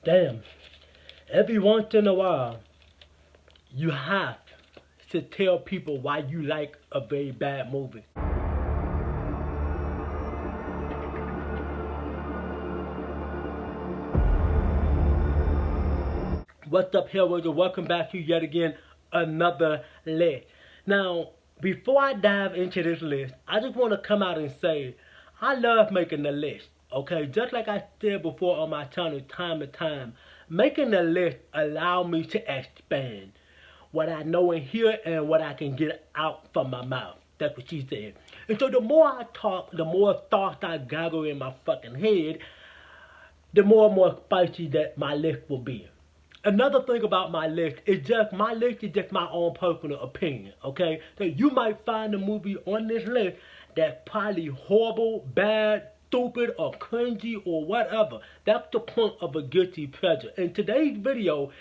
Damn. Every once in a while, you have to tell people why you like a very bad movie. What's up, Hellraisers? Welcome back to yet again another list. Now, before I dive into this list, I just want to come out and say I love making the list. Okay, just like I said before on my channel time and time, making the list allow me to expand what I know in here and what I can get out from my mouth. That's what she said. And so the more I talk, the more thoughts I gather in my fucking head, the more and more spicy that my list will be. Another thing about my list is just my own personal opinion, okay? So you might find a movie on this list that's probably horrible, bad, stupid, or cringy, or whatever. That's the point of a guilty pleasure. And today's video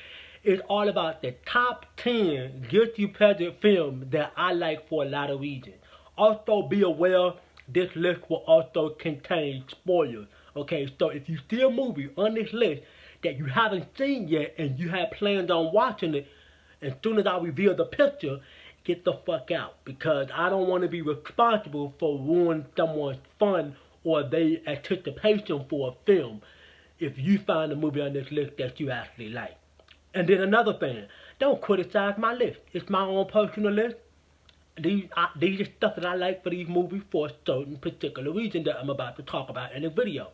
is all about the top 10 guilty pleasure films that I like for a lot of reasons. Also, be aware this list will also contain spoilers, okay? So if you see a movie on this list that you haven't seen yet and you have plans on watching it, as soon as I reveal the picture, get the fuck out, because I don't want to be responsible for ruining someone's fun or their anticipation for a film if you find a movie on this list that you actually like. And then another thing, don't criticize my list. It's my own personal list. These are stuff that I like for these movies for a certain particular reason that I'm about to talk about in the video.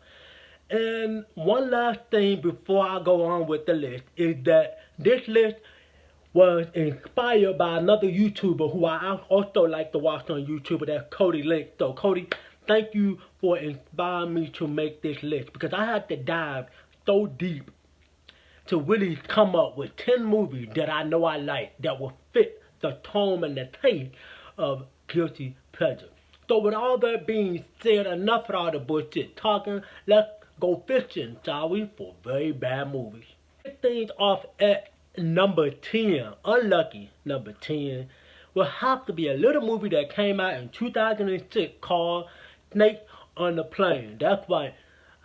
And one last thing before I go on with the list is that this list was inspired by another YouTuber who I also like to watch on YouTube. That's Cody Link. So Cody, thank you for inspiring me to make this list, because I had to dive so deep to really come up with 10 movies that I know I like that will fit the tone and the taste of guilty pleasure. So with all that being said, enough of all the bullshit talking, let's go fishing, shall we, for very bad movies. Kick things off at number 10, unlucky number 10, will have to be a little movie that came out in 2006 called Snakes on the Plane. That's right,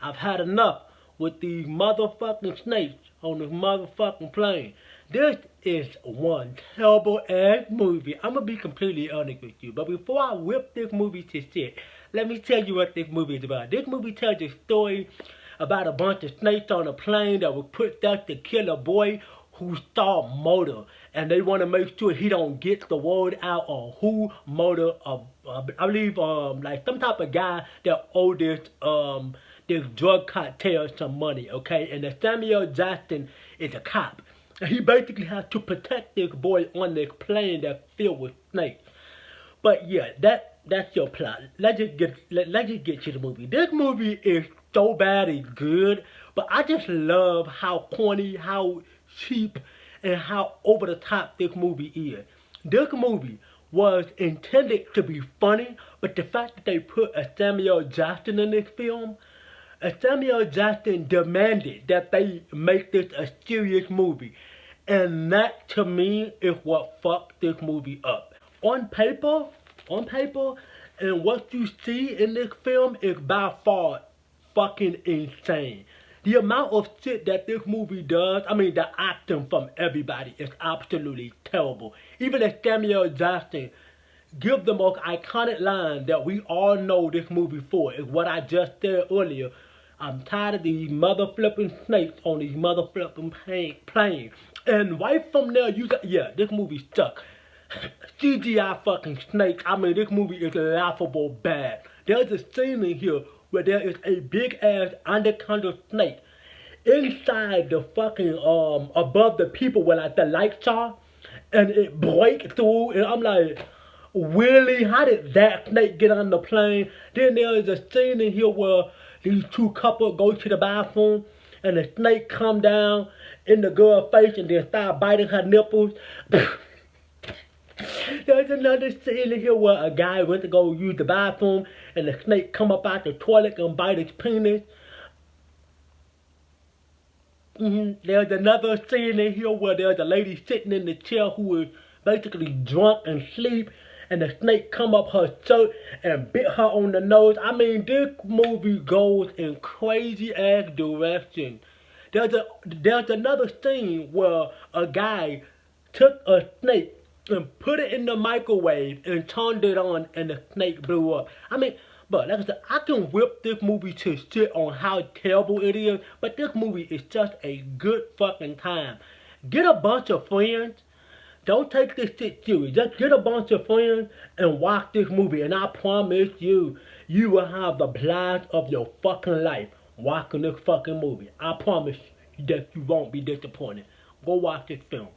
I've had enough with these motherfucking snakes on this motherfucking plane. This is one terrible ass movie. I'm gonna be completely honest with you, but before I whip this movie to shit, let me tell you what this movie is about. This movie tells a story about a bunch of snakes on a plane that was put there to kill a boy who saw murder, and they want to make sure he don't get the word out on who murdered I believe like some type of guy that owed this drug cartel some money, okay? And the Samuel Jackson is a cop, and he basically has to protect this boy on this plane that's filled with snakes. But yeah, that's your plot. Let's just get to the movie. This movie is so bad it's good, but I just love how corny, how cheap, and how over the top this movie is. This movie was intended to be funny, but the fact that they put a Samuel Jackson in this film, Samuel Jackson demanded that they make this a serious movie. And that to me is what fucked this movie up. On paper, and what you see in this film is by far fucking insane. The amount of shit that this movie does, I mean the acting from everybody is absolutely terrible. Even as Samuel Jackson gives the most iconic line that we all know this movie for, is what I just said earlier. I'm tired of these mother flipping snakes on these mother flipping planes. And right from there, this movie sucks. CGI fucking snakes. I mean, this movie is laughable bad. There's a scene in here where there is a big ass anaconda snake inside the fucking above the people where like the lights are, and it breaks through, and I'm like, really? How did that snake get on the plane? Then there is a scene in here where these two couples go to the bathroom, and the snake come down in the girl's face and then start biting her nipples. There's another scene in here where a guy went to go use the bathroom, and the snake come up out the toilet and bite his penis. There's another scene in here where there's a lady sitting in the chair who is basically drunk and asleep, and the snake come up her shirt and bit her on the nose. I mean, this movie goes in crazy ass direction There's another scene where a guy took a snake and put it in the microwave and turned it on and the snake blew up. I mean, but like I said, I can whip this movie to shit on how terrible it is, but this movie is just a good fucking time. Get a bunch of friends. Don't take this shit serious. Just get a bunch of friends and watch this movie, and I promise you, you will have the blast of your fucking life watching this fucking movie. I promise you that you won't be disappointed. Go watch this film.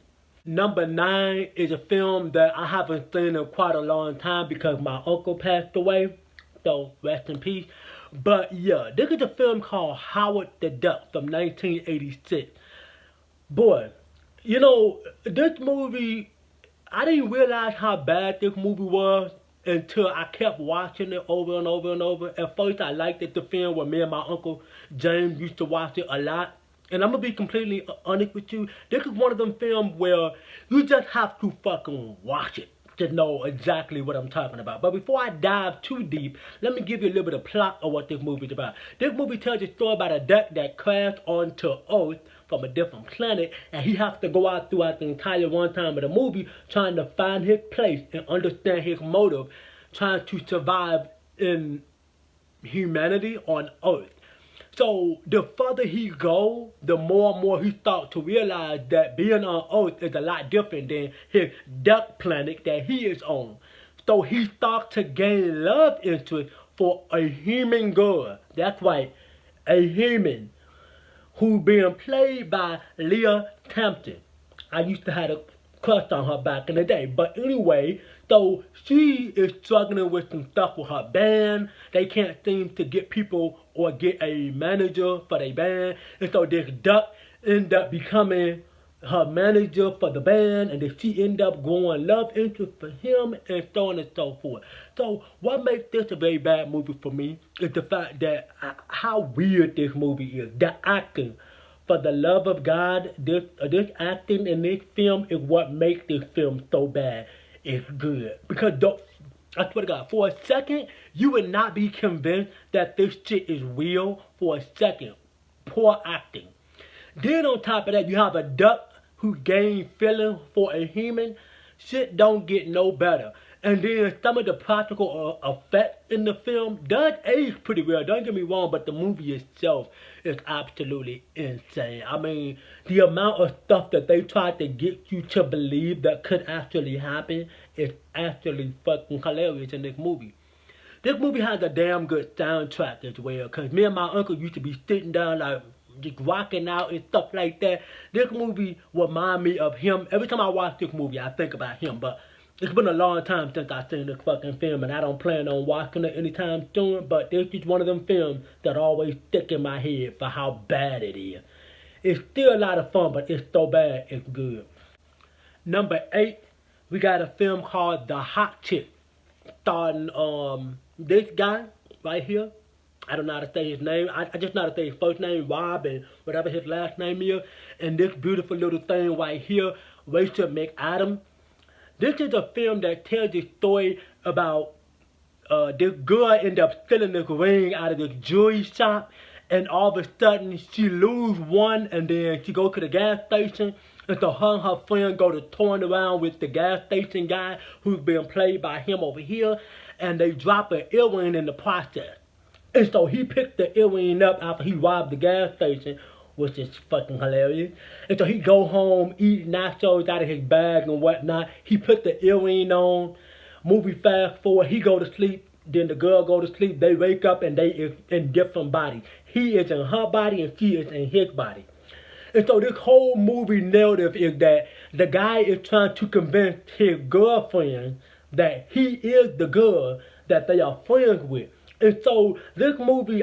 Number 9 is a film that I haven't seen in quite a long time because my uncle passed away. So rest in peace. But yeah, this is a film called Howard the Duck from 1986. Boy, you know, this movie, I didn't realize how bad this movie was until I kept watching it over and over and over. At first, I liked it, the film where me and my uncle James used to watch it a lot. And I'm gonna be completely honest with you. This is one of them films where you just have to fucking watch it to know exactly what I'm talking about. But before I dive too deep, let me give you a little bit of plot of what this movie is about. This movie tells a story about a duck that crashed onto Earth from a different planet, and he has to go out throughout the entire runtime of the movie trying to find his place and understand his motive, trying to survive in humanity on Earth. So the further he goes, the more and more he starts to realize that being on Earth is a lot different than his duck planet that he is on. So he starts to gain love interest for a human girl. That's right, a human who being played by Leah Hampton. I used to have a crush on her back in the day. But anyway, so she is struggling with some stuff with her band. They can't seem to get people or get a manager for their band. And so this duck end up becoming her manager for the band, and then she end up growing love interest for him, and so on and so forth. So what makes this a very bad movie for me is the fact that how weird this movie is. The acting, for the love of God, this acting in this film is what makes this film so bad. It's good because I swear to God, for a second you would not be convinced that this shit is real for a second. Poor acting. Then on top of that, you have a duck who gains feeling for a human. Shit don't get no better. And then some of the practical effects in the film does age pretty well. Don't get me wrong, but the movie itself is absolutely insane. I mean, the amount of stuff that they tried to get you to believe that could actually happen is actually fucking hilarious in this movie. This movie has a damn good soundtrack as well, because me and my uncle used to be sitting down like just rocking out and stuff like that. This movie remind me of him. Every time I watch this movie, I think about him. But it's been a long time since I've seen this fucking film, and I don't plan on watching it anytime soon. But this is one of them films that always stick in my head for how bad it is. It's still a lot of fun, but it's so bad, it's good. Number 8, we got a film called The Hot Chick, starring this guy right here. I don't know how to say his name. I just know how to say his first name, Rob, and whatever his last name is. And this beautiful little thing right here, Rachel McAdams. This is a film that tells a story about this girl end up stealing this ring out of this jewelry shop. And all of a sudden, she lose one, and then she go to the gas station. And so her and her friend go to touring around with the gas station guy who's being played by him over here. And they drop an earring in the process. And so he picked the earring up after he robbed the gas station, which is fucking hilarious. And so he go home, eat nachos out of his bag and whatnot. He put the earring on. Movie fast forward, he go to sleep. Then the girl go to sleep. They wake up and they is in different bodies. He is in her body and she is in his body. And so this whole movie narrative is that the guy is trying to convince his girlfriend that he is the girl that they are friends with. And so this movie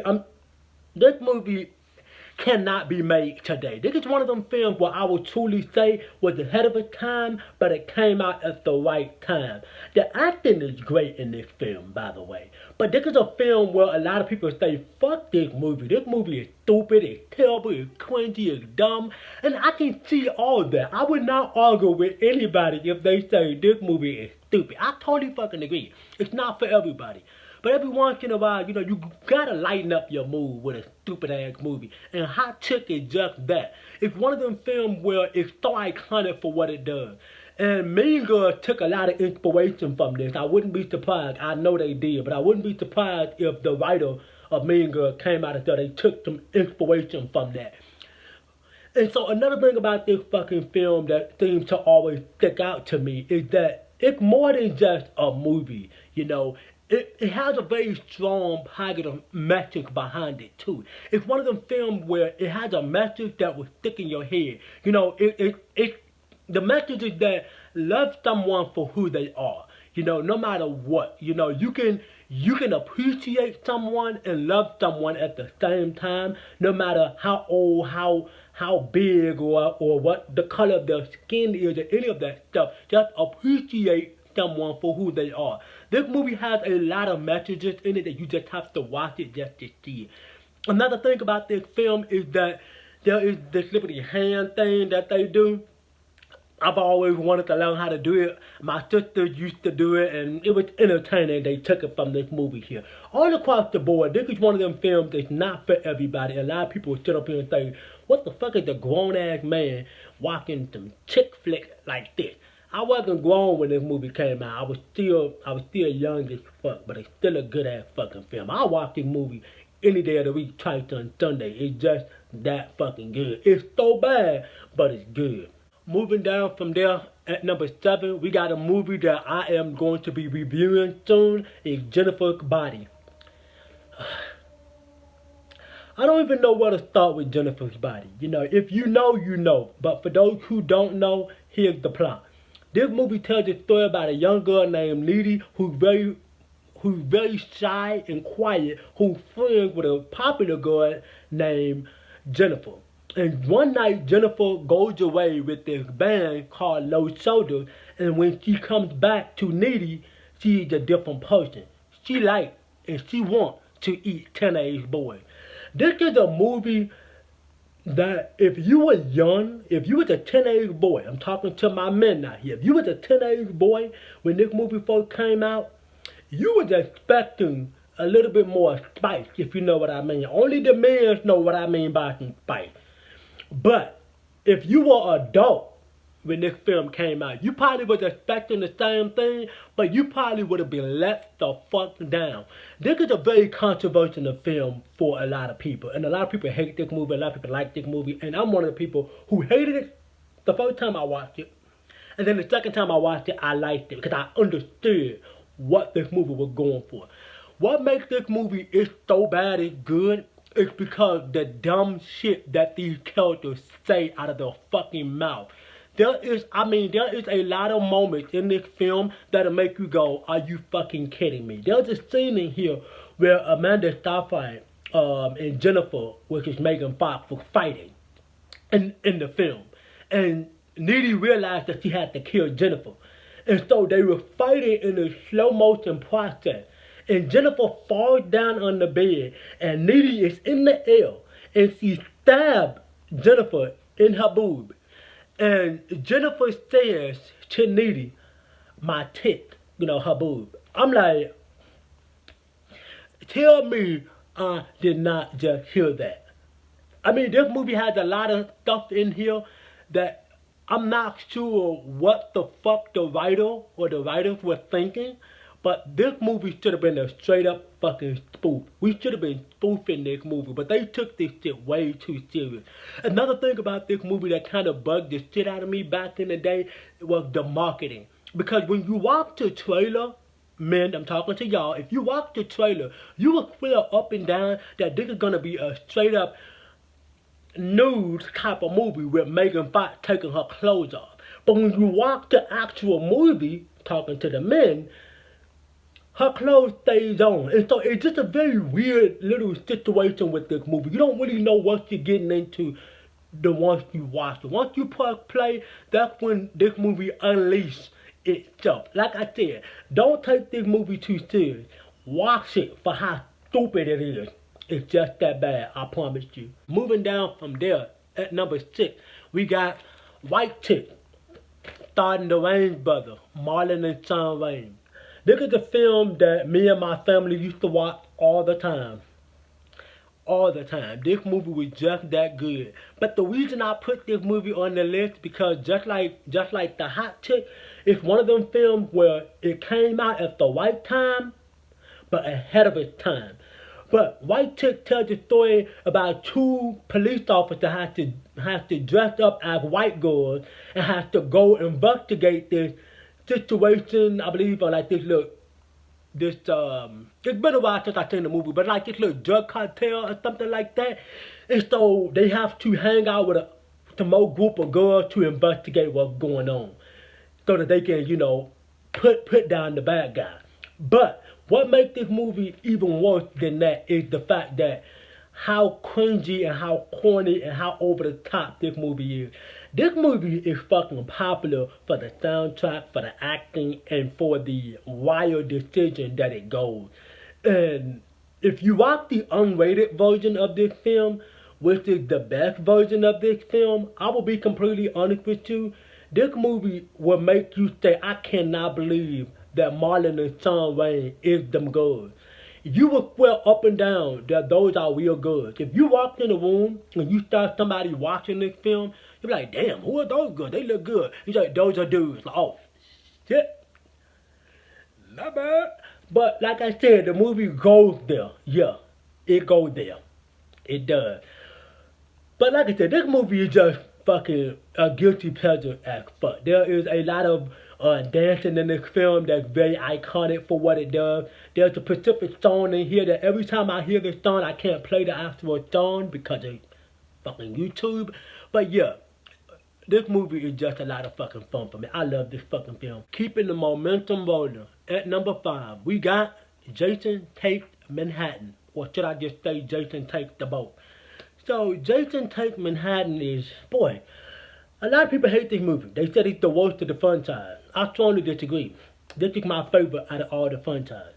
cannot be made today. This is one of them films where I would truly say was ahead of its time, but it came out at the right time. The acting is great in this film, by the way. But this is a film where a lot of people say, fuck this movie. This movie is stupid, it's terrible, it's cringy, it's dumb. And I can see all of that. I would not argue with anybody if they say this movie is stupid. I totally fucking agree. It's not for everybody. But every once in a while, you gotta lighten up your mood with a stupid ass movie. And Hot Chick is just that. It's one of them films where it's so iconic for what it does. And Mean Girls took a lot of inspiration from this. I wouldn't be surprised. I know they did, but I wouldn't be surprised if the writer of Mean Girls came out and said they took some inspiration from that. And so another thing about this fucking film that seems to always stick out to me is that it's more than just a movie, It has a very strong positive message behind it too. It's one of them films where it has a message that will stick in your head. The message is that love someone for who they are. No matter what. You can appreciate someone and love someone at the same time, no matter how old, how big, or what the color of their skin is, or any of that stuff. Just appreciate someone for who they are. This movie has a lot of messages in it that you just have to watch it just to see it. Another thing about this film is that there is this little hand thing that they do. I've always wanted to learn how to do it. My sister used to do it, and it was entertaining. They took it from this movie here. All across the board, this is one of them films that's not for everybody. A lot of people sit up here and say, what the fuck is a grown-ass man watching some chick flick like this? I wasn't grown when this movie came out. I was still young as fuck, but it's still a good-ass fucking film. I watch this movie any day of the week, twice on Sunday. It's just that fucking good. It's so bad, but it's good. Moving down from there, at number 7, we got a movie that I am going to be reviewing soon. It's Jennifer's Body. I don't even know where to start with Jennifer's Body. If you know, you know. But for those who don't know, here's the plot. This movie tells a story about a young girl named Needy who's very shy and quiet, who's friends with a popular girl named Jennifer. And one night, Jennifer goes away with this band called Low Shoulders, and when she comes back to Needy, she's a different person. She likes and she wants to eat teenage boys. This is a movie that if you were young, if you was a teenage boy, I'm talking to my men now here, if you was a teenage boy when this movie first came out, you was expecting a little bit more spice, if you know what I mean. Only the men know what I mean by some spice. But if you were an adult when this film came out, you probably was expecting the same thing, but you probably would have been let the fuck down. This is a very controversial film for a lot of people. And a lot of people hate this movie, a lot of people like this movie. And I'm one of the people who hated it the first time I watched it. And then the second time I watched it, I liked it because I understood what this movie was going for. What makes this movie is so bad it's good? It's because the dumb shit that these characters say out of their fucking mouth. There is a lot of moments in this film that'll make you go, are you fucking kidding me? There's a scene in here where Amanda Seyfried and Jennifer, which is Megan Fox, were fighting in the film. And Needy realized that she had to kill Jennifer. And so they were fighting in a slow motion process. And Jennifer falls down on the bed, and Needy is in the air, and she stabbed Jennifer in her boob. And Jennifer says to Needy, my tit, her boob. I'm like, tell me I did not just hear that. I mean, this movie has a lot of stuff in here that I'm not sure what the fuck the writer or the writers were thinking. But this movie should have been a straight up fucking spoof. We should have been spoofing this movie, but they took this shit way too serious. Another thing about this movie that kind of bugged the shit out of me back in the day was the marketing. Because when you watch the trailer, men, I'm talking to y'all, if you watch the trailer, you will feel up and down that this is going to be a straight up news type of movie with Megan Fox taking her clothes off. But when you watch the actual movie, talking to the men, her clothes stays on. And so it's just a very weird little situation with this movie. You don't really know what you're getting into once you watch it. Once you press play, that's when this movie unleashes itself. Like I said, don't take this movie too serious. Watch it for how stupid it is. It's just that bad, I promise you. Moving down from there, at number 6, we got White Chick, starring the Wayans brothers, Marlon and Shawn Wayans. This is a film that me and my family used to watch all the time. All the time. This movie was just that good. But the reason I put this movie on the list because just like The Hot Chick, it's one of them films where it came out at the right time, but ahead of its time. But White Chick tells a story about two police officers have to dress up as white girls and have to go investigate this situation. I believe on like it's been a while since I've seen the movie, but like this little drug cartel or something like that. And so they have to hang out with a small group of girls to investigate what's going on, so that they can, put down the bad guy. But what makes this movie even worse than that is the fact that how cringy and how corny and how over the top this movie is. This movie is fucking popular for the soundtrack, for the acting, and for the wild decision that it goes. And if you watch the unrated version of this film, which is the best version of this film, I will be completely honest with you. This movie will make you say, I cannot believe that Marlon and Sean Wayne is them girls. You will swear up and down that those are real girls. If you walk in a room and you start somebody watching this film, you'll be like, damn, who are those girls? They look good. He's like, those are dudes. Like, oh, shit. Not bad. But like I said, the movie goes there. Yeah, it goes there. It does. But like I said, this movie is just fucking a guilty pleasure as fuck. There is a lot of dancing in this film that's very iconic for what it does. There's a specific song in here that every time I hear this song, I can't play the actual song because of fucking YouTube. But yeah, this movie is just a lot of fucking fun for me. I love this fucking film. Keeping the momentum rolling. At number 5, we got Jason Takes Manhattan. Or should I just say Jason Takes the Boat? So Jason Takes Manhattan is, boy, a lot of people hate this movie. They said it's the worst of the franchise. I strongly disagree. This is my favorite out of all the franchise.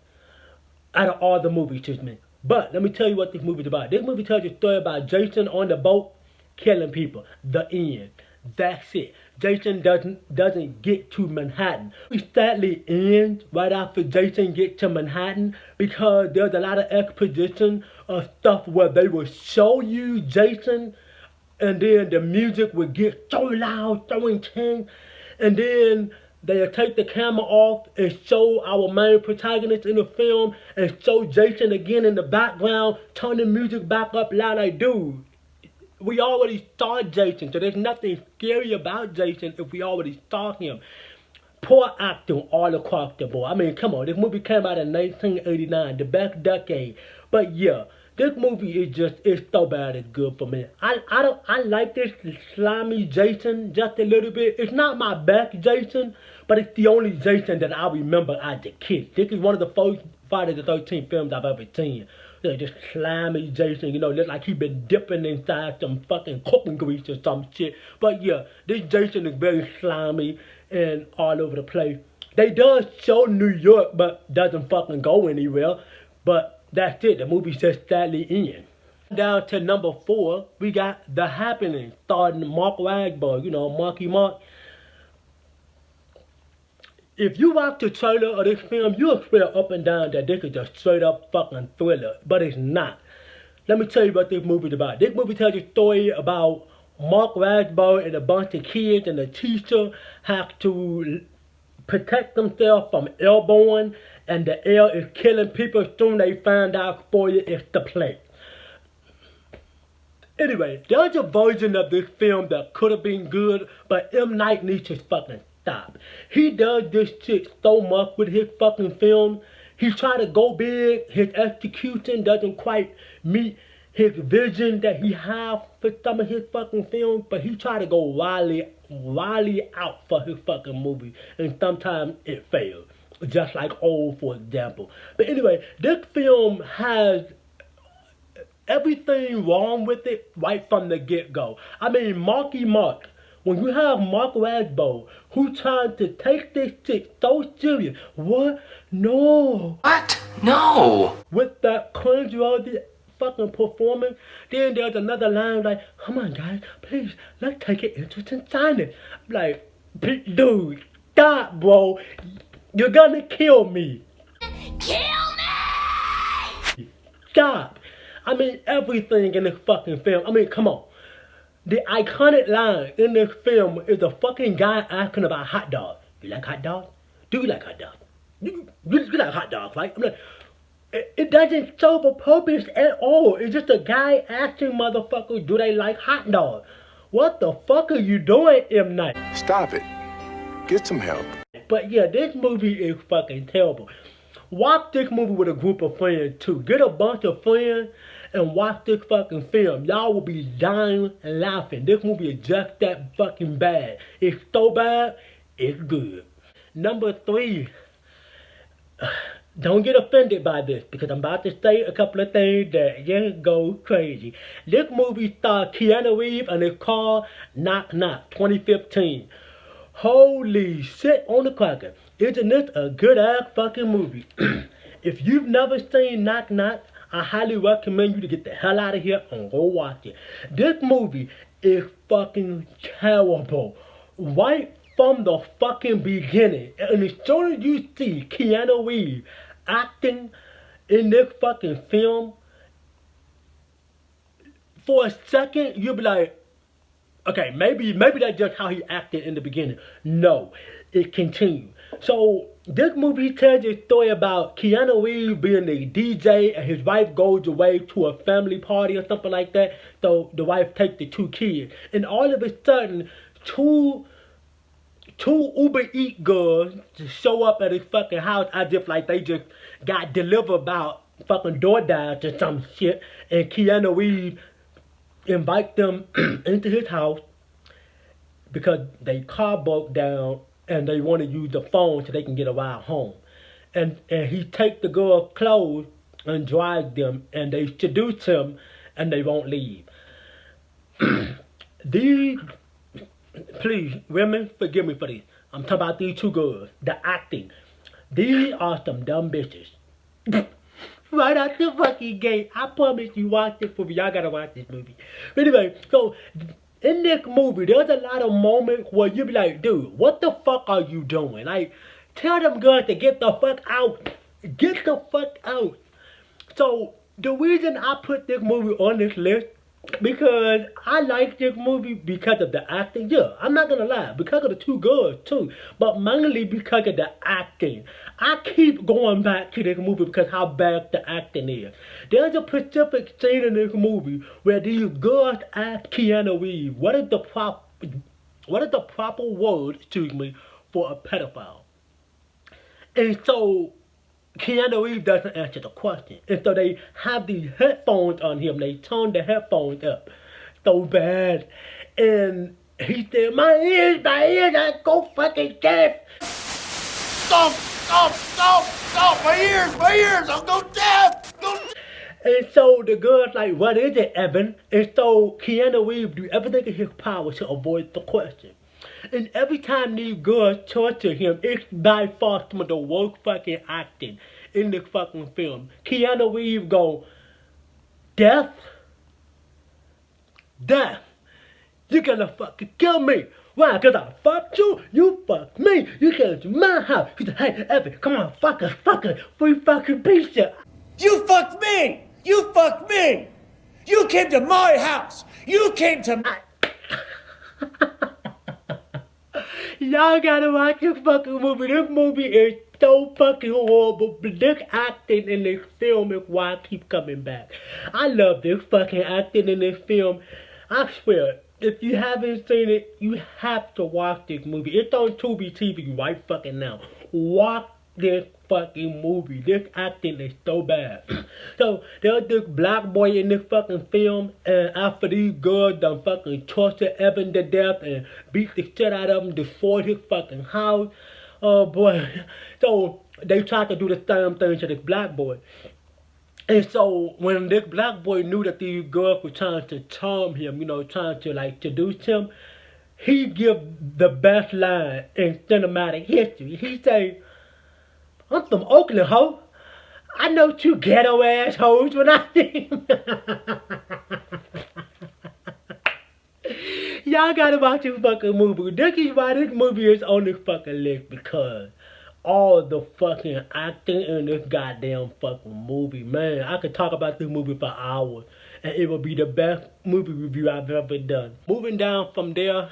Out of all the movies, excuse me. But let me tell you what this movie is about. This movie tells a story about Jason on the boat killing people. The end. That's it. Jason doesn't get to Manhattan. It sadly ends right after Jason gets to Manhattan because there's a lot of exposition of stuff where they will show you Jason and then the music would get so loud, so intense, and then they'll take the camera off and show our main protagonist in the film and show Jason again in the background, turn the music back up loud like, dude, we already saw Jason, so there's nothing scary about Jason if we already saw him. Poor acting all across the board. I mean, come on, this movie came out in 1989, the best decade. But yeah, this movie is so bad it's good for me. I like this slimy Jason just a little bit. It's not my best Jason, but it's the only Jason that I remember as a kid. This is one of the first Friday the 13th films I've ever seen. Just slimy Jason, look like he been dipping inside some fucking cooking grease or some shit. But yeah, this Jason is very slimy and all over the place. They does show New York, but doesn't fucking go anywhere. But that's it. The movie just sadly ends. Down to number 4, we got The Happening, starring Mark Wahlberg, Marky Mark. If you watch the trailer of this film, you'll swear up and down that this is a straight up fucking thriller, but it's not. Let me tell you what this movie is about. This movie tells a story about Mark Wahlberg and a bunch of kids and a teacher have to protect themselves from airborne, and the air is killing people. Soon they find out for you it's the plague. Anyway, there's a version of this film that could have been good, but M. Night needs to fucking stop. He does this shit so much with his fucking film. He try to go big. His execution doesn't quite meet his vision that he have for some of his fucking films, but he try to go wildly out for his fucking movie, and sometimes it fails. Just like Old, for example. But anyway, this film has everything wrong with it right from the get-go. I mean, Marky Mark. When you have Mark Wahlberg, who trying to take this shit so serious, what? No. What? No. With that cringe-worthy fucking performance, then there's another line like, come on guys, please, let's take an interest in science. Like, dude, stop, bro. You're gonna kill me. Kill me! Stop. I mean, everything in this fucking film. I mean, come on. The iconic line in this film is a fucking guy asking about hot dogs. You like hot dogs? Do you like hot dogs? You like hot dogs, right? I'm like, it doesn't serve a purpose at all. It's just a guy asking motherfuckers, do they like hot dogs? What the fuck are you doing, M. Night? Stop it. Get some help. But yeah, this movie is fucking terrible. Watch this movie with a group of friends too. Get a bunch of friends and watch this fucking film. Y'all will be dying laughing. This movie is just that fucking bad. It's so bad, it's good. Number 3. Don't get offended by this because I'm about to say a couple of things that just go crazy. This movie stars Keanu Reeves and it's called Knock Knock 2015. Holy shit on the cracker. Isn't this a good ass fucking movie? If you've never seen Knock Knock, I highly recommend you to get the hell out of here and go watch it. This movie is fucking terrible. Right from the fucking beginning. And as soon as you see Keanu Reeves acting in this fucking film, for a second, you'll be like, okay, maybe that's just how he acted in the beginning. No, it continues. So this movie tells a story about Keanu Reeves being a DJ and his wife goes away to a family party or something like that. So the wife takes the 2 kids. And all of a sudden, two Uber Eats girls just show up at his fucking house as if like they just got delivered about fucking DoorDash or some shit. And Keanu Reeves invite them into his house because their car broke down and they want to use the phone so they can get a ride home. And he takes the girl's clothes and drives them and they seduce him and they won't leave. These, please, women, forgive me for this. I'm talking about these 2 girls, the acting. These are some dumb bitches. Right out the fucking gate. I promise you watch this movie. Y'all gotta watch this movie. But anyway, so in this movie, there's a lot of moments where you be like, dude, what the fuck are you doing? Like, tell them girls to get the fuck out. Get the fuck out. So the reason I put this movie on this list, because I like this movie because of the acting. Yeah, I'm not gonna lie, because of the 2 girls too, but mainly because of the acting. I keep going back to this movie because how bad the acting is. There's a specific scene in this movie where these girls ask Keanu Reeves, what is the proper word, excuse me, for a pedophile? And so Keanu Reeves doesn't answer the question. And so they have these headphones on him. They turn the headphones up so bad. And he said, my ears, I go fucking deaf. Stop! My ears, I'll go deaf! And so the girl's like, what is it, Evan? And so Keanu Reeves do everything in his power to avoid the question. And every time these girls torture him, it's by far some of the worst fucking acting in this fucking film. Keanu Reeves go, death? Death? You're gonna fucking kill me. Why? Cause I fucked you? You fucked me. You came to my house. He said, hey, Evan, come on, fuck us, free fucking pizza. You fucked me! You fucked me! You came to my house! You came to my... Y'all gotta watch this fucking movie. This movie is so fucking horrible. But this acting in this film is why I keep coming back. I love this fucking acting in this film. I swear, if you haven't seen it, you have to watch this movie. It's on Tubi TV right fucking now. Watch this fucking movie. This acting is so bad. So there's this black boy in this fucking film, and after these girls done fucking torture Evan to death and beat the shit out of him, destroyed his fucking house. Oh boy. So they tried to do the same thing to this black boy. And so when this black boy knew that these girls were trying to charm him, you know, trying to like seduce him, he give the best line in cinematic history. He say, I'm from Oakland, ho. I know 2 ghetto assholes when I see them. Y'all gotta watch this fucking movie. This is why this movie is on this fucking list, because all the fucking acting in this goddamn fucking movie. Man, I could talk about this movie for hours, and it will be the best movie review I've ever done. Moving down from there,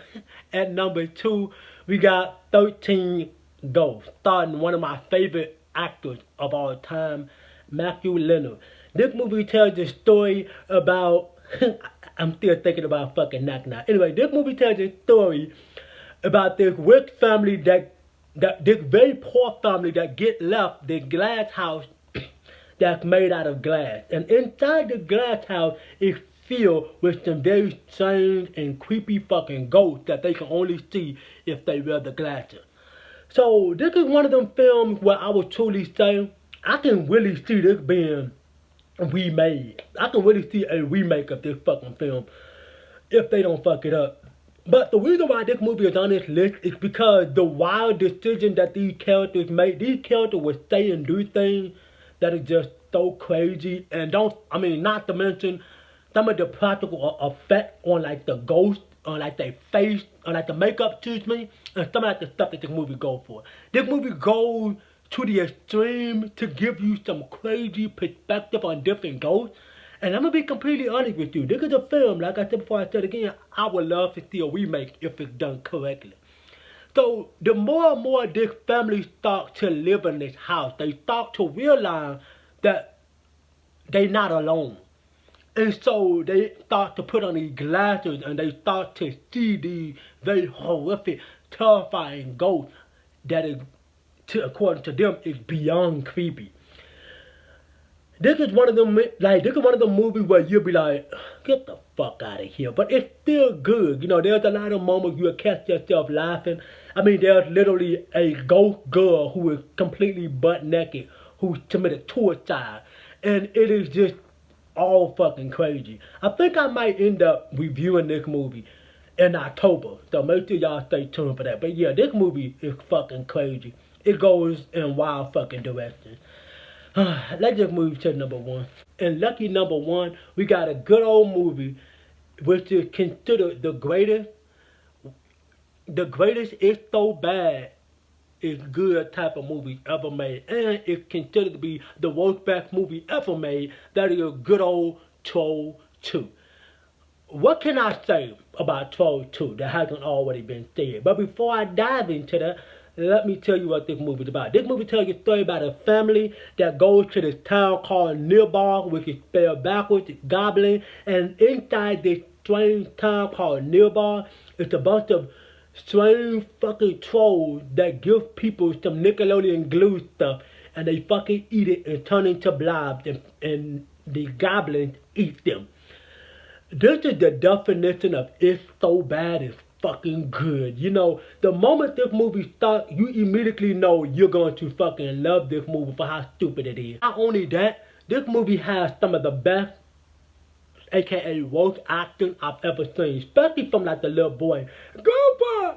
at number 2, we got 13 Ghosts, starring one of my favorite actors of all time, Matthew Leonard. This movie tells the story about I'm still thinking about fucking knock knock. Anyway, this movie tells a story about this rich family that this very poor family that get left the glass house that's made out of glass. And inside the glass house is filled with some very strange and creepy fucking ghosts that they can only see if they wear the glasses. So this is one of them films where I would truly say I can really see this being remade. I can really see a remake of this fucking film if they don't fuck it up. But the reason why this movie is on this list is because the wild decision that these characters made. These characters would say and do things that is just so crazy, and not to mention some of the practical effect on like the ghost, on like their face, on like the makeup, excuse me, and some of like the stuff that this movie goes for. This movie goes to the extreme to give you some crazy perspective on different ghosts. And I'm gonna be completely honest with you. This is a film, like I said before, I said again, I would love to see a remake if it's done correctly. So the more and more this family start to live in this house, they start to realize that they're not alone. And so they start to put on these glasses and they start to see these very horrific, terrifying ghosts that is, according to them, is beyond creepy. This is one of them, movies where you'll be like, get the fuck out of here. But it's still good. You know, there's a lot of moments you'll catch yourself laughing. I mean, there's literally a ghost girl who is completely butt naked who committed suicide. And it is just all fucking crazy. I think I might end up reviewing this movie in October. So make sure y'all stay tuned for that. But yeah, this movie is fucking crazy. It goes in wild fucking directions. Let's just move to number 1. And lucky number 1, we got a good old movie, which is considered the greatest. The greatest is so bad, it's good type of movie ever made, and it's considered to be the worst best movie ever made. That is a good old Troll 2. What can I say about Troll 2 that hasn't already been said? But before I dive into that, let me tell you what this movie is about. This movie tells you a story about a family that goes to this town called Nearbar, which is spelled backwards, it's goblin. And inside this strange town called Nearbar, it's a bunch of strange fucking trolls that give people some Nickelodeon glue stuff, and they fucking eat it and turn into blobs, and the goblins eat them. This is the definition of it's so bad it's fucking good. You know, the moment this movie starts, you immediately know you're going to fucking love this movie for how stupid it is. Not only that, this movie has some of the best, aka worst acting I've ever seen, especially from like the little boy. Grandpa,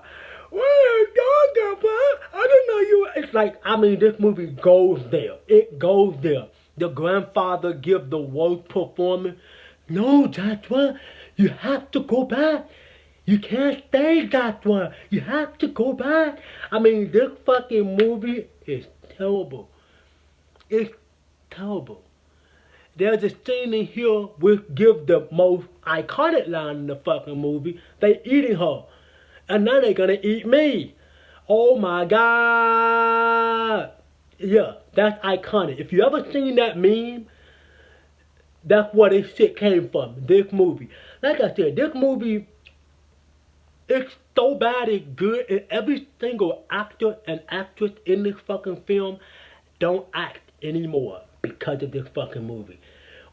where you going, Grandpa? I didn't know you were. It's like, I mean, this movie goes there. It goes there. The grandfather gives the worst performance. No, Joshua, you have to go back. You can't stay, Joshua. You have to go back. I mean, this fucking movie is terrible. It's terrible. There's a scene in here which gives the most iconic line in the fucking movie. They eating her. And now they're gonna eat me. Oh my God. Yeah, that's iconic. If you ever seen that meme, that's where this shit came from, this movie. Like I said, this movie, it's so bad it's good, and every single actor and actress in this fucking film don't act anymore because of this fucking movie.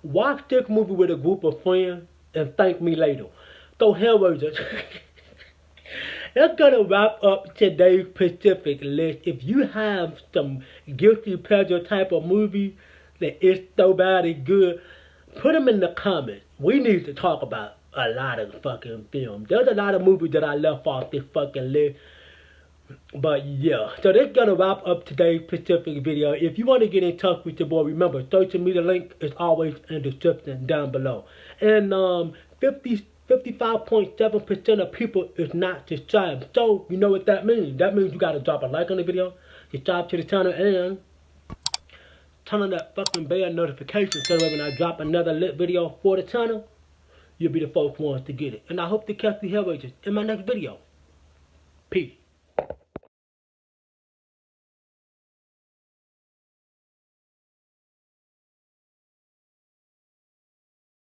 Watch this movie with a group of friends and thank me later. So HELLRAISERS, that's gonna wrap up today's Pacific list. If you have some guilty pleasure type of movie that is so bad it's good, put them in the comments. We need to talk about a lot of fucking films. There's a lot of movies that I left off this fucking list. But yeah, so that's gonna wrap up today's Pacific video. If you want to get in touch with your boy, remember, social media link is always in the description down below. And 55.7% of people is not subscribed. So you know what that means. That means you gotta drop a like on the video, subscribe to the channel, and turn on that fucking bell notification so that when I drop another lit video for the channel, you'll be the first ones to get it. And I hope to catch the Hellraisers in my next video. Peace.